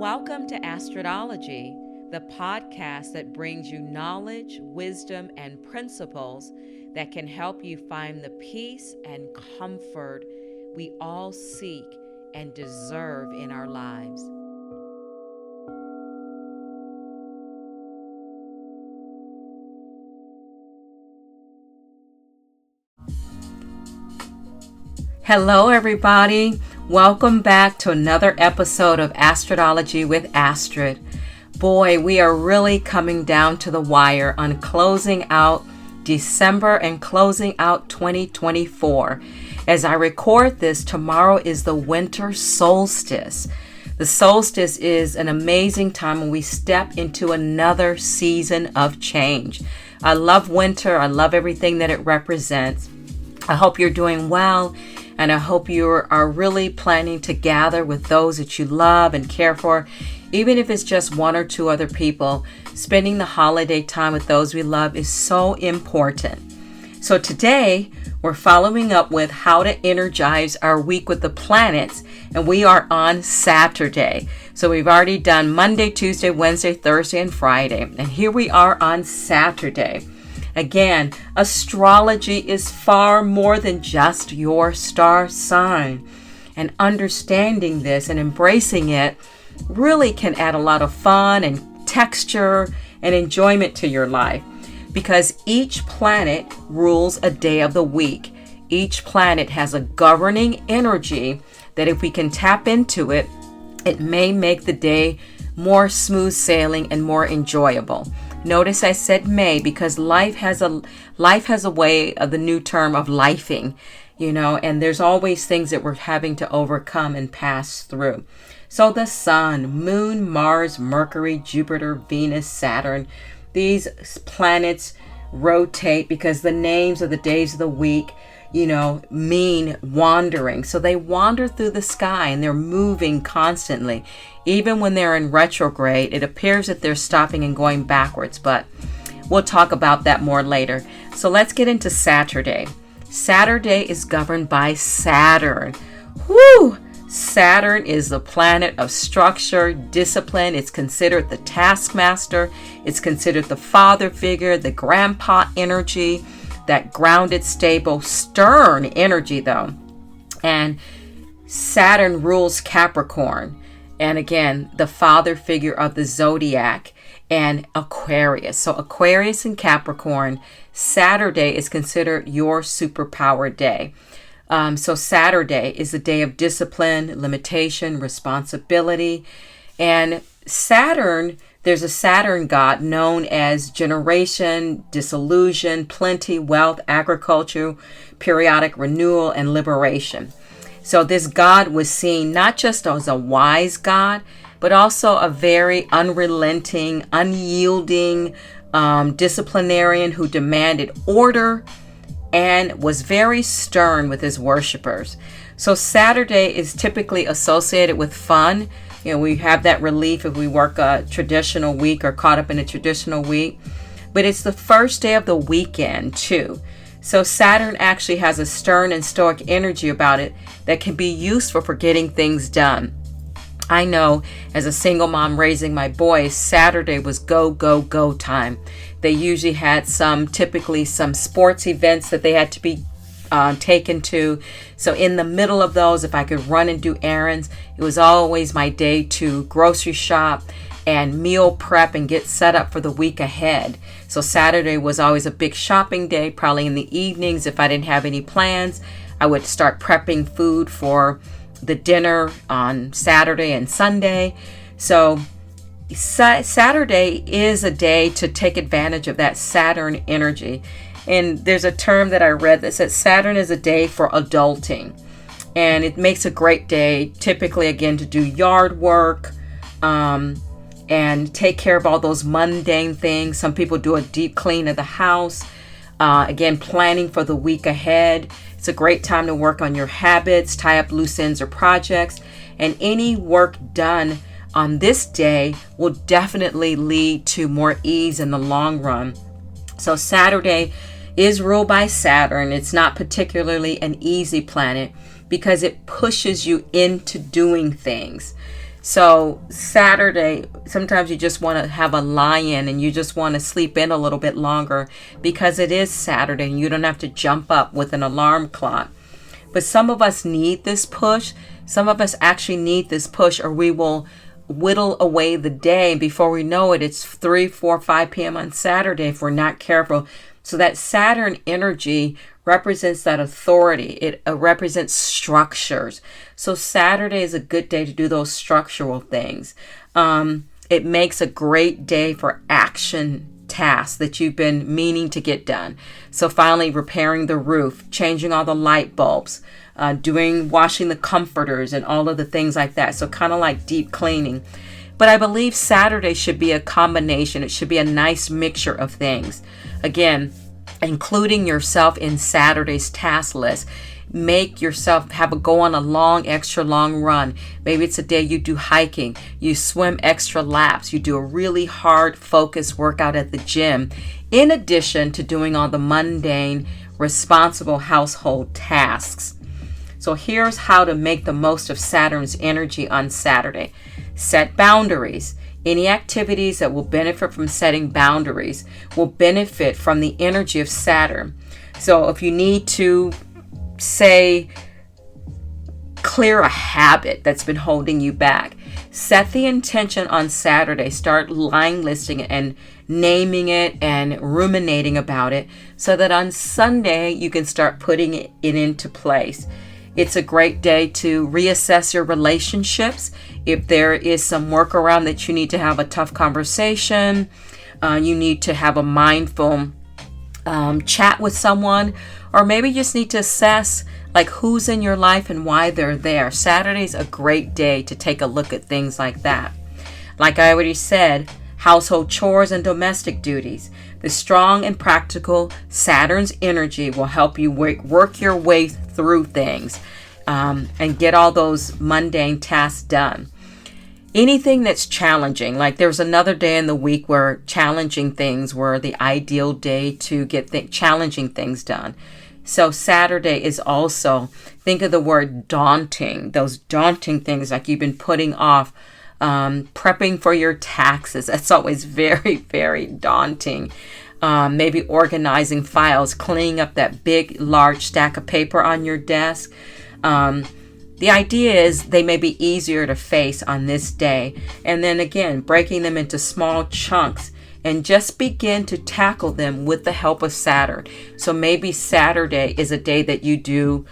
Welcome to Astrodology, the podcast that brings you knowledge, wisdom, and principles that can help you find the peace and comfort we all seek and deserve in our lives. Hello, everybody. Welcome back to another episode of Astrodology with Astrid. Boy, we are really coming down to the wire on closing out December and closing out 2024. As I record this, tomorrow is the winter solstice. The solstice is an amazing time when we step into another season of change. I love winter. I love everything that it represents. I hope you're doing well. And I hope you are really planning to gather with those that you love and care for, even if it's just one or two other people. Spending the holiday time with those we love is so important. So today, we're following up with how to energize our week with the planets, and we are on Saturday. So we've already done Monday, Tuesday, Wednesday, Thursday, and Friday, and here we are on Saturday. Again, astrology is far more than just your star sign. And understanding this and embracing it really can add a lot of fun and texture and enjoyment to your life, because each planet rules a day of the week. Each planet has a governing energy that if we can tap into it, it may make the day more smooth sailing and more enjoyable. Notice I said may, because life has a way of the new term of lifing, and there's always things that we're having to overcome and pass through. So the sun, moon, Mars, Mercury, Jupiter, Venus, Saturn, these planets rotate because the names of the days of the week, mean wandering. So they wander through the sky and they're moving constantly. Even when they're in retrograde, it appears that they're stopping and going backwards, but we'll talk about that more later. So let's get into Saturday. Saturday is governed by Saturn. Woo! Saturn is the planet of structure, discipline. It's considered the taskmaster. It's considered the father figure, the grandpa energy, that grounded, stable, stern energy though. And Saturn rules Capricorn. And again, the father figure of the zodiac, and Aquarius. So Aquarius and Capricorn, Saturday is considered your superpower day. So Saturday is a day of discipline, limitation, responsibility. And Saturn, there's a Saturn god known as generation, disillusion, plenty, wealth, agriculture, periodic renewal, and liberation. So this god was seen not just as a wise god, but also a very unrelenting, unyielding disciplinarian who demanded order and was very stern with his worshipers. So Saturday is typically associated with fun. We have that relief if we work a traditional week or caught up in a traditional week. But it's the first day of the weekend too. So Saturn actually has a stern and stoic energy about it that can be useful for getting things done. I know as a single mom raising my boys, Saturday was go, go, go time. They usually had typically some sports events that they had to be taken to. So in the middle of those, if I could run and do errands, it was always my day to grocery shop and meal prep and get set up for the week ahead. So Saturday was always a big shopping day. Probably in the evenings, if I didn't have any plans, I would start prepping food for the dinner on Saturday and Sunday. So Saturday is a day to take advantage of that Saturn energy. And there's a term that I read that says Saturn is a day for adulting. And it makes a great day, typically, again, to do yard work, and take care of all those mundane things. Some people do a deep clean of the house. Again, planning for the week ahead. It's a great time to work on your habits, tie up loose ends or projects. And any work done on this day will definitely lead to more ease in the long run. So Saturday is ruled by Saturn. It's not particularly an easy planet because it pushes you into doing things. So Saturday, sometimes you just want to have a lie-in and you just want to sleep in a little bit longer because it is Saturday and you don't have to jump up with an alarm clock. But some of us need this push. Some of us actually need this push, or we will whittle away the day. Before we know it, it's 3, 4, 5 p.m. on Saturday if we're not careful. So that Saturn energy represents that authority. It represents structures. So Saturday is a good day to do those structural things. It makes a great day for action tasks that you've been meaning to get done. So finally repairing the roof, changing all the light bulbs, washing the comforters and all of the things like that. So kind of like deep cleaning. But I believe Saturday should be a combination. It should be a nice mixture of things. Again, including yourself in Saturday's task list. Make yourself go on a extra long run. Maybe it's a day you do hiking, you swim extra laps, you do a really hard focused workout at the gym, in addition to doing all the mundane, responsible household tasks. So here's how to make the most of Saturn's energy on Saturday. Set boundaries. Any activities that will benefit from setting boundaries will benefit from the energy of Saturn. So if you need to, say, clear a habit that's been holding you back, set the intention on Saturday. Start line listing it and naming it and ruminating about it so that on Sunday you can start putting it into place. It's a great day to reassess your relationships. If there is some workaround that you need to have a tough conversation, you need to have a mindful chat with someone, or maybe you just need to assess like who's in your life and why they're there. Saturday's a great day to take a look at things like that. Like I already said, household chores and domestic duties. The strong and practical Saturn's energy will help you work your way through things and get all those mundane tasks done. Anything that's challenging, like there's another day in the week where challenging things were the ideal day to get challenging things done. So Saturday is also, think of the word daunting, those daunting things like you've been putting off, prepping for your taxes. That's always very, very daunting. Maybe organizing files, cleaning up that big, large stack of paper on your desk. The idea is they may be easier to face on this day. And then again, breaking them into small chunks and just begin to tackle them with the help of Saturn. So maybe Saturday is a day that you do,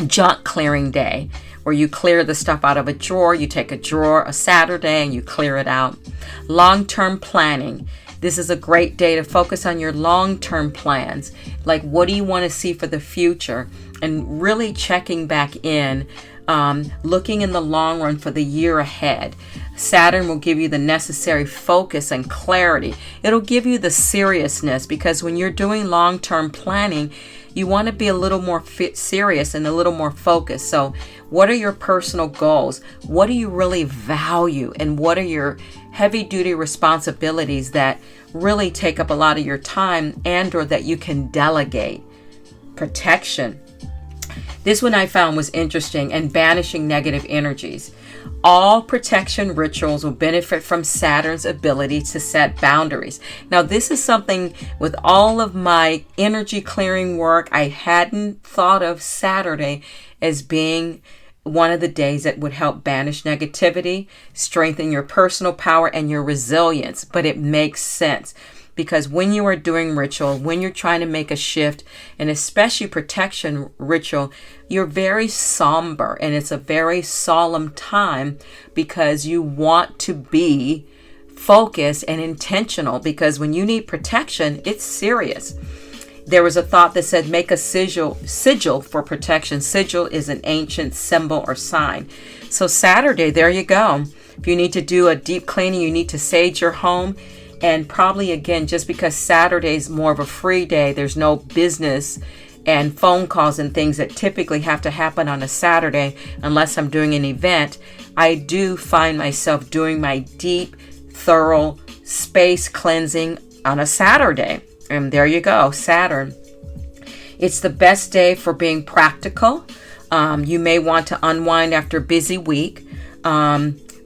junk clearing day, where you clear the stuff out of a drawer. You take a drawer a Saturday and you clear it out. Long-term planning. This is a great day to focus on your long-term plans. Like, what do you want to see for the future? And really checking back in, looking in the long run for the year ahead. Saturn will give you the necessary focus and clarity. It'll give you the seriousness, because when you're doing long-term planning, you want to be a little more serious and a little more focused. So what are your personal goals? What do you really value? And what are your heavy-duty responsibilities that really take up a lot of your time and or that you can delegate? Protection. This one I found was interesting, and banishing negative energies. All protection rituals will benefit from Saturn's ability to set boundaries. Now, this is something with all of my energy clearing work, I hadn't thought of Saturday as being one of the days that would help banish negativity, strengthen your personal power and your resilience. But it makes sense. Because when you are doing ritual, when you're trying to make a shift, and especially protection ritual, you're very somber, and it's a very solemn time because you want to be focused and intentional, because when you need protection, it's serious. There was a thought that said make a sigil for protection. Sigil is an ancient symbol or sign. So Saturday, there you go. If you need to do a deep cleaning, you need to sage your home. And probably, again, just because Saturday is more of a free day, there's no business and phone calls and things that typically have to happen on a Saturday unless I'm doing an event. I do find myself doing my deep, thorough space cleansing on a Saturday. And there you go, Saturn. It's the best day for being practical. You may want to unwind after a busy week.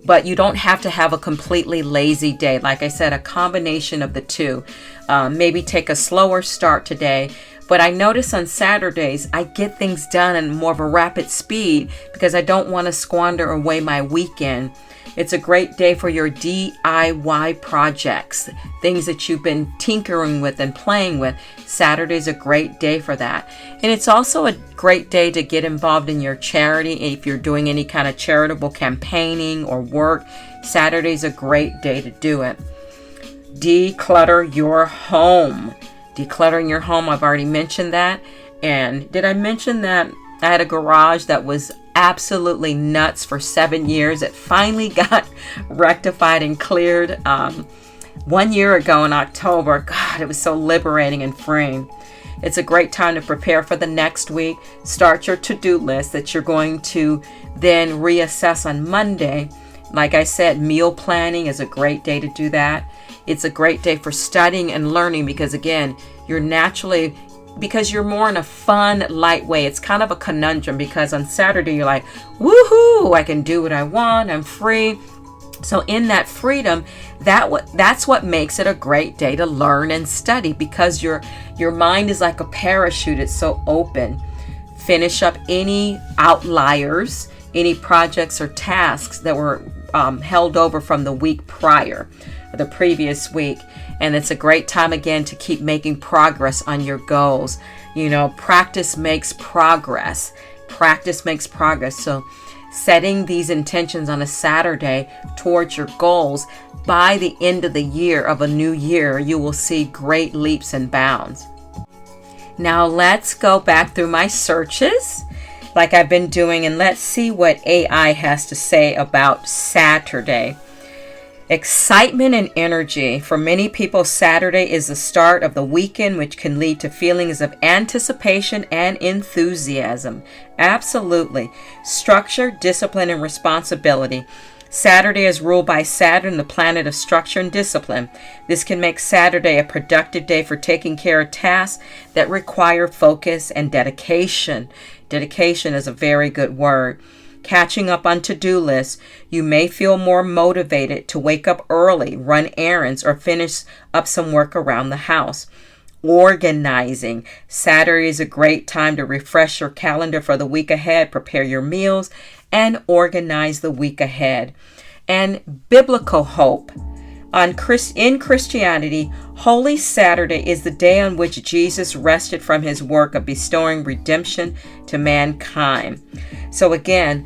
But you don't have to have a completely lazy day. Like I said, a combination of the two. Maybe take a slower start today. But I notice on Saturdays, I get things done in more of a rapid speed because I don't want to squander away my weekend. It's a great day for your DIY projects, things that you've been tinkering with and playing with. Saturday's a great day for that. And it's also a great day to get involved in your charity. If you're doing any kind of charitable campaigning or work, Saturday's a great day to do it. Declutter your home. Decluttering your home, I've already mentioned that. And did I mention that I had a garage that was absolutely nuts for 7 years? It finally got rectified and cleared 1 year ago in October. God, it was so liberating and freeing. It's a great time to prepare for the next week. Start your to-do list that you're going to then reassess on Monday. Like I said, meal planning is a great day to do that. It's a great day for studying and learning because, again, because you're more in a fun, light way. It's kind of a conundrum because on Saturday you're like, woohoo, I can do what I want, I'm free. So in that freedom, that's what makes it a great day to learn and study because your mind is like a parachute. It's so open. Finish up any outliers, any projects or tasks that were held over from the week prior, or the previous week. And it's a great time again to keep making progress on your goals. You know, practice makes progress. Practice makes progress. So setting these intentions on a Saturday towards your goals, by the end of the year of a new year, you will see great leaps and bounds. Now let's go back through my searches like I've been doing, and let's see what AI has to say about Saturday. Excitement and energy. For many people, Saturday is the start of the weekend, which can lead to feelings of anticipation and enthusiasm. Absolutely. Structure, discipline, and responsibility. Saturday is ruled by Saturn, the planet of structure and discipline. This can make Saturday a productive day for taking care of tasks that require focus and dedication. Dedication is a very good word. Catching up on to-do lists. You may feel more motivated to wake up early, run errands, or finish up some work around the house. Organizing. Saturday is a great time to refresh your calendar for the week ahead, prepare your meals, and organize the week ahead. And biblical hope. In Christianity, Holy Saturday is the day on which Jesus rested from his work of bestowing redemption to mankind. So again,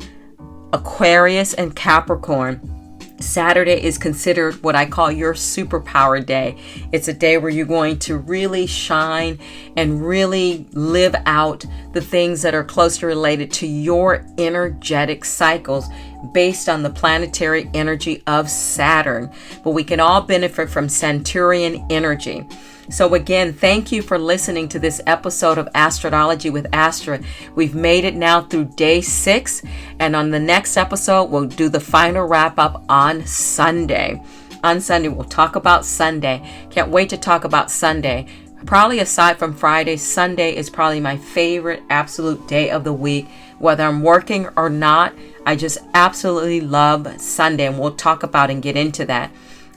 Aquarius and Capricorn, Saturday is considered what I call your superpower day. It's a day where you're going to really shine and really live out the things that are closely related to your energetic cycles based on the planetary energy of Saturn. But we can all benefit from Saturnian energy. So again, thank you for listening to this episode of Astrology with Astra. We've made it now through day 6, and on the next episode, we'll do the final wrap up on Sunday. On Sunday, we'll talk about Sunday. Can't wait to talk about Sunday. Probably aside from Friday, Sunday is probably my favorite absolute day of the week. Whether I'm working or not, I just absolutely love Sunday, and we'll talk about and get into that.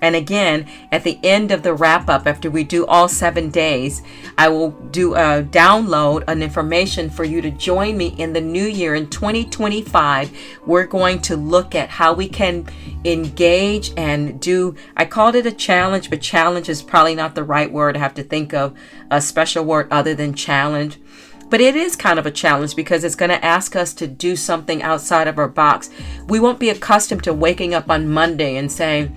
And again, at the end of the wrap up, after we do all 7 days, I will do a download an information for you to join me in the new year in 2025. We're going to look at how we can engage and do, I called it a challenge, but challenge is probably not the right word. I have to think of a special word other than challenge. But it is kind of a challenge because it's going to ask us to do something outside of our box. We won't be accustomed to waking up on Monday and saying,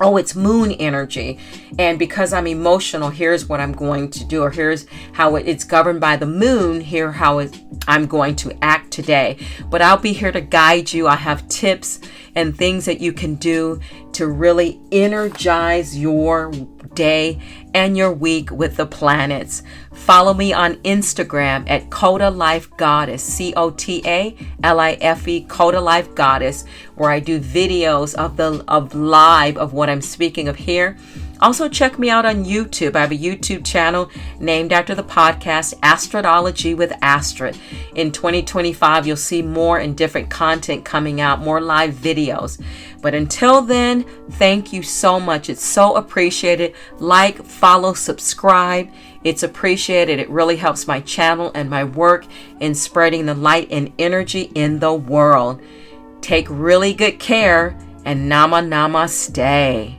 oh, it's moon energy, and because I'm emotional, here's what I'm going to do, or here's how it's governed by the moon, here how I'm going to act today. But I'll be here to guide you. I have tips and things that you can do to really energize your day and your week with the planets. Follow me on Instagram at Coda Life Goddess, COTALIFE, Coda Life Goddess, where I do videos of live of what I'm speaking of here. Also, check me out on YouTube. I have a YouTube channel named after the podcast, Astrodology with Astrid. In 2025, you'll see more and different content coming out, more live videos. But until then, thank you so much. It's so appreciated. Like, follow, subscribe. It's appreciated. It really helps my channel and my work in spreading the light and energy in the world. Take really good care and namaste.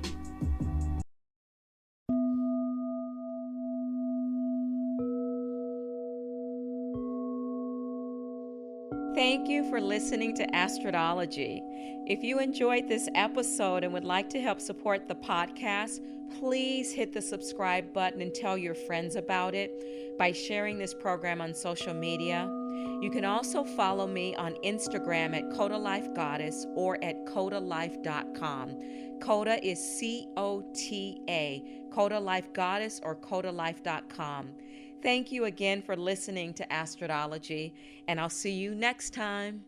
Thank you for listening to Astrodology. If you enjoyed this episode and would like to help support the podcast, please hit the subscribe button and tell your friends about it by sharing this program on social media. You can also follow me on Instagram at Coda Life Goddess or at codalife.com. Coda is C-O-T-A, Coda Life Goddess or codalife.com. Thank you again for listening to Astrodology, and I'll see you next time.